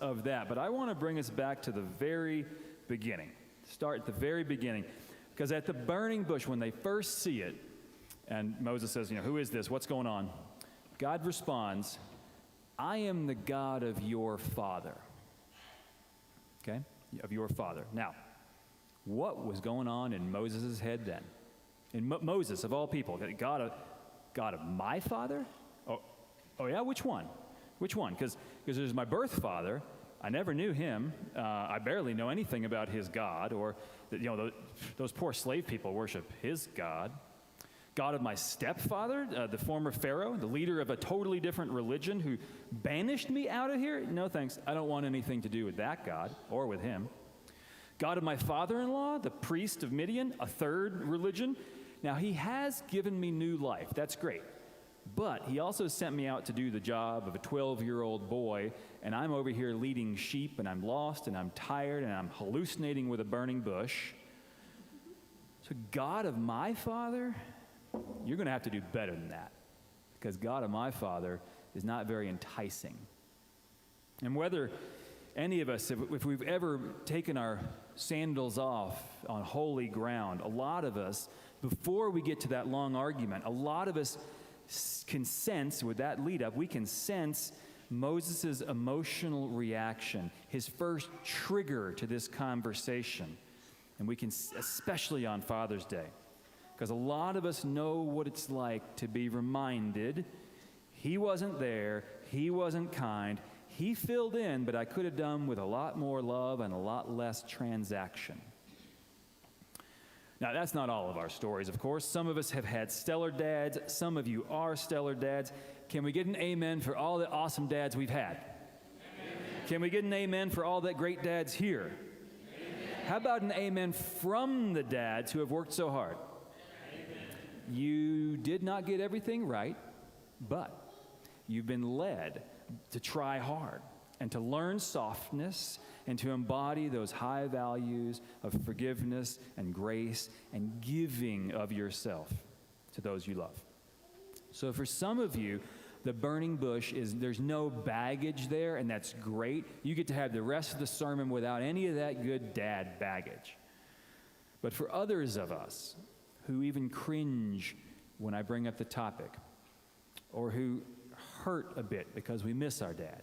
of that, but I want to bring us back to the very beginning. Start at the very beginning, because at the burning bush, when they first see it, and Moses says, who is this? What's going on? God responds, I am the God of your father. Okay? Of your father. Now, what was going on in Moses' head then? In Moses, of all people, God of my father? Oh yeah, which one? Which one? Because there's my birth father. I never knew him. I barely know anything about his God, or those poor slave people worship his God. God of my stepfather, the former Pharaoh, the leader of a totally different religion who banished me out of here? No thanks. I don't want anything to do with that God or with him. God of my father-in-law, the priest of Midian, a third religion. Now, he has given me new life. That's great. But he also sent me out to do the job of a 12-year-old boy, and I'm over here leading sheep, and I'm lost, and I'm tired, and I'm hallucinating with a burning bush. So God of my father, you're going to have to do better than that, because God of my father is not very enticing. And whether any of us, if we've ever taken our sandals off on holy ground, a lot of us, before we get to that long argument, a lot of us can sense, with that lead up, we can sense Moses' emotional reaction, his first trigger to this conversation. And we can, especially on Father's Day, because a lot of us know what it's like to be reminded, he wasn't there, he wasn't kind, he filled in, but I could have done with a lot more love and a lot less transaction. Now, that's not all of our stories, of course. Some of us have had stellar dads. Some of you are stellar dads. Can we get an amen for all the awesome dads we've had? Amen. Can we get an amen for all that great dads here? Amen. How about an amen from the dads who have worked so hard? Amen. You did not get everything right, but you've been led to try hard and to learn softness and to embody those high values of forgiveness and grace and giving of yourself to those you love. So for some of you, the burning bush is, there's no baggage there, and that's great. You get to have the rest of the sermon without any of that good dad baggage. But for others of us who even cringe when I bring up the topic, or who hurt a bit because we miss our dad,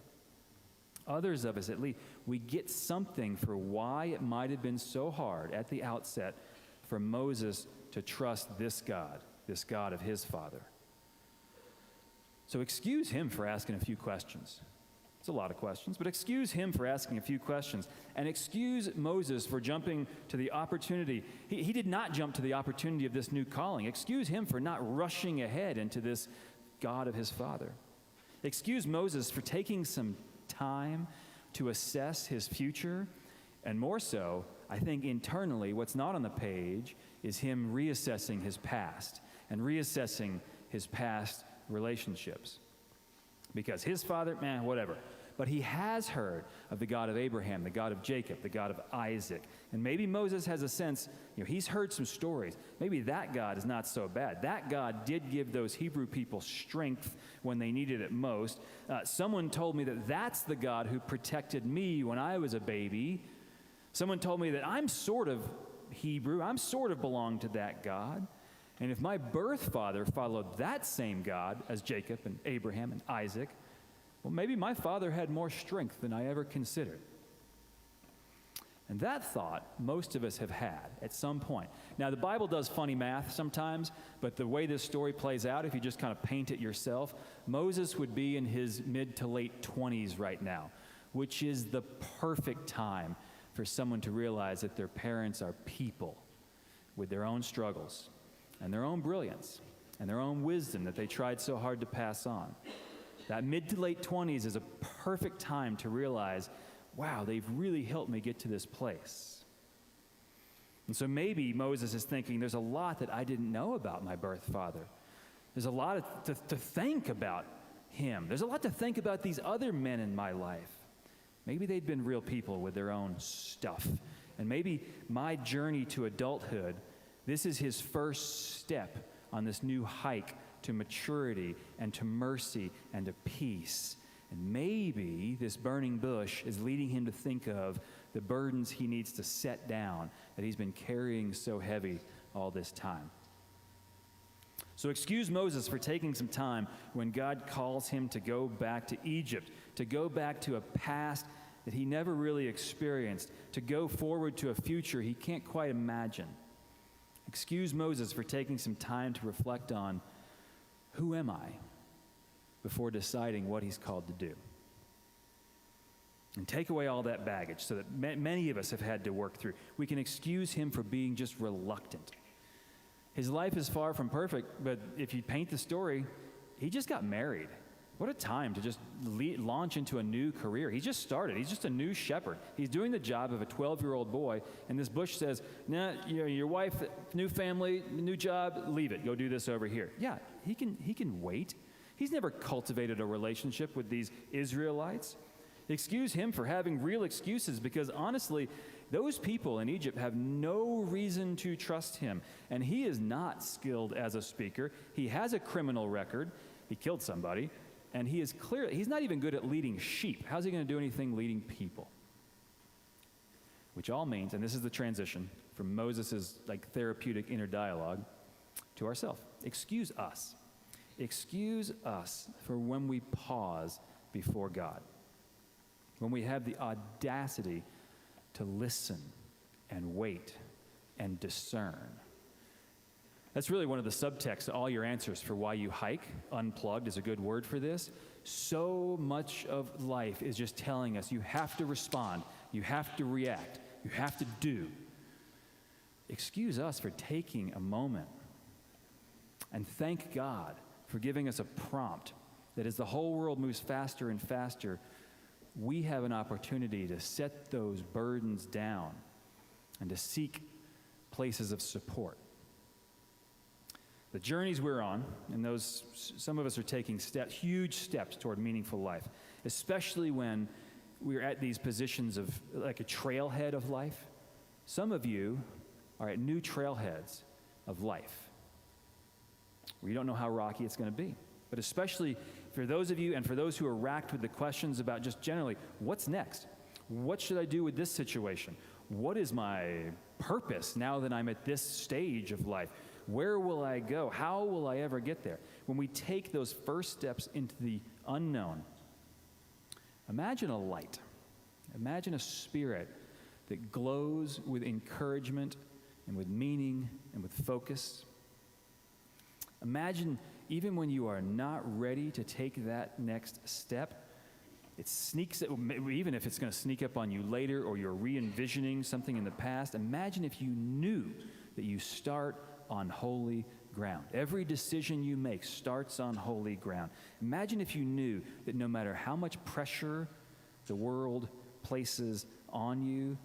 others of us, at least, we get something for why it might have been so hard at the outset for Moses to trust this God of his father. So excuse him for asking a few questions. It's a lot of questions, but excuse him for asking a few questions. And excuse Moses for jumping to the opportunity. He did not jump to the opportunity of this new calling. Excuse him for not rushing ahead into this God of his father. Excuse Moses for taking some time to assess his future, and more so, I think internally, what's not on the page is him reassessing his past and reassessing his past relationships. Because his father, whatever. But he has heard of the God of Abraham, the God of Jacob, the God of Isaac. And maybe Moses has a sense, he's heard some stories. Maybe that God is not so bad. That God did give those Hebrew people strength when they needed it most. Someone told me that that's the God who protected me when I was a baby. Someone told me that I'm sort of Hebrew. I'm sort of belong to that God. And if my birth father followed that same God as Jacob and Abraham and Isaac, well, maybe my father had more strength than I ever considered. And that thought most of us have had at some point. Now, the Bible does funny math sometimes, but the way this story plays out, if you just kind of paint it yourself, Moses would be in his mid to late 20s right now, which is the perfect time for someone to realize that their parents are people with their own struggles and their own brilliance and their own wisdom that they tried so hard to pass on. That mid to late 20s is a perfect time to realize, wow, they've really helped me get to this place. And so maybe Moses is thinking, there's a lot that I didn't know about my birth father. There's a lot to think about him. There's a lot to think about these other men in my life. Maybe they'd been real people with their own stuff. And maybe my journey to adulthood, this is his first step on this new hike to maturity and to mercy and to peace. And maybe this burning bush is leading him to think of the burdens he needs to set down that he's been carrying so heavy all this time. So excuse Moses for taking some time when God calls him to go back to Egypt, to go back to a past that he never really experienced, to go forward to a future he can't quite imagine. Excuse Moses for taking some time to reflect on, who am I, before deciding what he's called to do. And take away all that baggage so that many of us have had to work through. We can excuse him for being just reluctant. His life is far from perfect, but if you paint the story, he just got married. What a time to just launch into a new career. He just started. He's just a new shepherd. He's doing the job of a 12-year-old boy, and this bush says, nah, your wife, new family, new job, leave it. Go do this over here. Yeah, he can wait. He's never cultivated a relationship with these Israelites. Excuse him for having real excuses, because honestly, those people in Egypt have no reason to trust him. And he is not skilled as a speaker. He has a criminal record. He killed somebody. And he's not even good at leading sheep. How's he going to do anything leading people? Which all means, and this is the transition from Moses' therapeutic inner dialogue to ourselves. Excuse us. Excuse us for when we pause before God. When we have the audacity to listen and wait and discern. That's really one of the subtexts to all your answers for why you hike. Unplugged is a good word for this. So much of life is just telling us you have to respond, you have to react, you have to do. Excuse us for taking a moment and thank God for giving us a prompt that as the whole world moves faster and faster, we have an opportunity to set those burdens down and to seek places of support. The journeys we're on, and some of us are taking huge steps toward meaningful life, especially when we're at these positions of like a trailhead of life. Some of you are at new trailheads of life where you don't know how rocky it's going to be. But especially for those of you and for those who are racked with the questions about just generally, what's next? What should I do with this situation? What is my purpose now that I'm at this stage of life? Where will I go? How will I ever get there? When we take those first steps into the unknown, imagine a light. Imagine a spirit that glows with encouragement and with meaning and with focus. Imagine even when you are not ready to take that next step, it sneaks, even if it's going to sneak up on you later or you're re-envisioning something in the past, imagine if you knew that you start on holy ground. Every decision you make starts on holy ground. Imagine if you knew that no matter how much pressure the world places on you,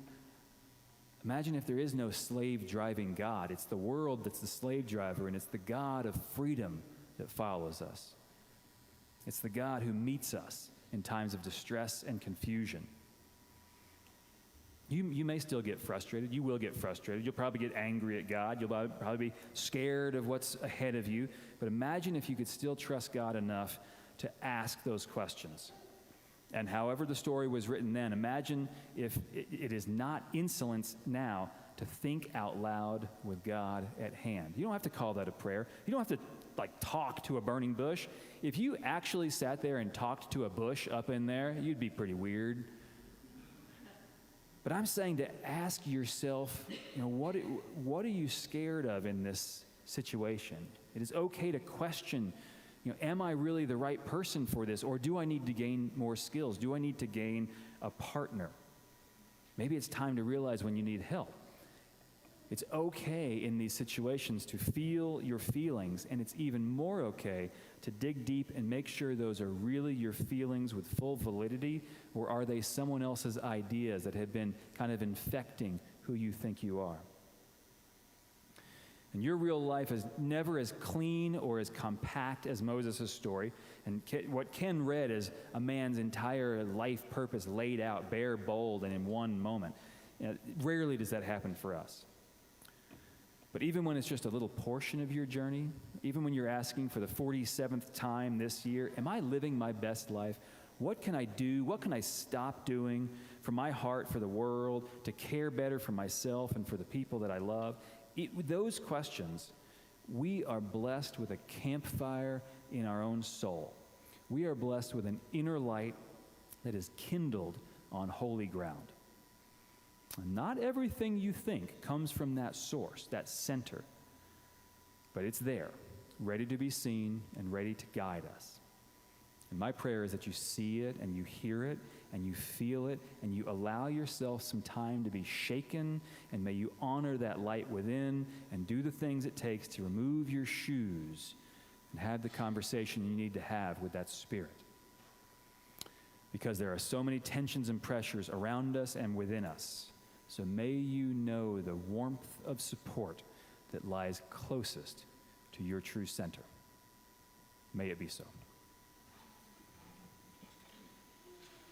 imagine if there is no slave driving God. It's the world that's the slave driver, and it's the God of freedom that follows us. It's the God who meets us in times of distress and confusion. You may still get frustrated. You will get frustrated. You'll probably get angry at God. You'll probably be scared of what's ahead of you. But imagine if you could still trust God enough to ask those questions. And however the story was written then, imagine if it is not insolence now to think out loud with God at hand. You don't have to call that a prayer. You don't have to talk to a burning bush. If you actually sat there and talked to a bush up in there, you'd be pretty weird. But I'm saying to ask yourself, what are you scared of in this situation? It is okay to question, am I really the right person for this? Or do I need to gain more skills? Do I need to gain a partner? Maybe it's time to realize when you need help. It's okay in these situations to feel your feelings, and it's even more okay to dig deep and make sure those are really your feelings with full validity, or are they someone else's ideas that have been kind of infecting who you think you are? And your real life is never as clean or as compact as Moses' story. And what Ken read is a man's entire life purpose laid out, bare, bold, and in one moment. Rarely does that happen for us. But even when it's just a little portion of your journey, even when you're asking for the 47th time this year, am I living my best life? What can I do? What can I stop doing for my heart, for the world, to care better for myself and for the people that I love? With those questions, we are blessed with a campfire in our own soul. We are blessed with an inner light that is kindled on holy ground. And not everything you think comes from that source, that center, but it's there, ready to be seen and ready to guide us. And my prayer is that you see it and you hear it and you feel it and you allow yourself some time to be shaken, and may you honor that light within and do the things it takes to remove your shoes and have the conversation you need to have with that Spirit. Because there are so many tensions and pressures around us and within us. So may you know the warmth of support that lies closest to your true center. May it be so.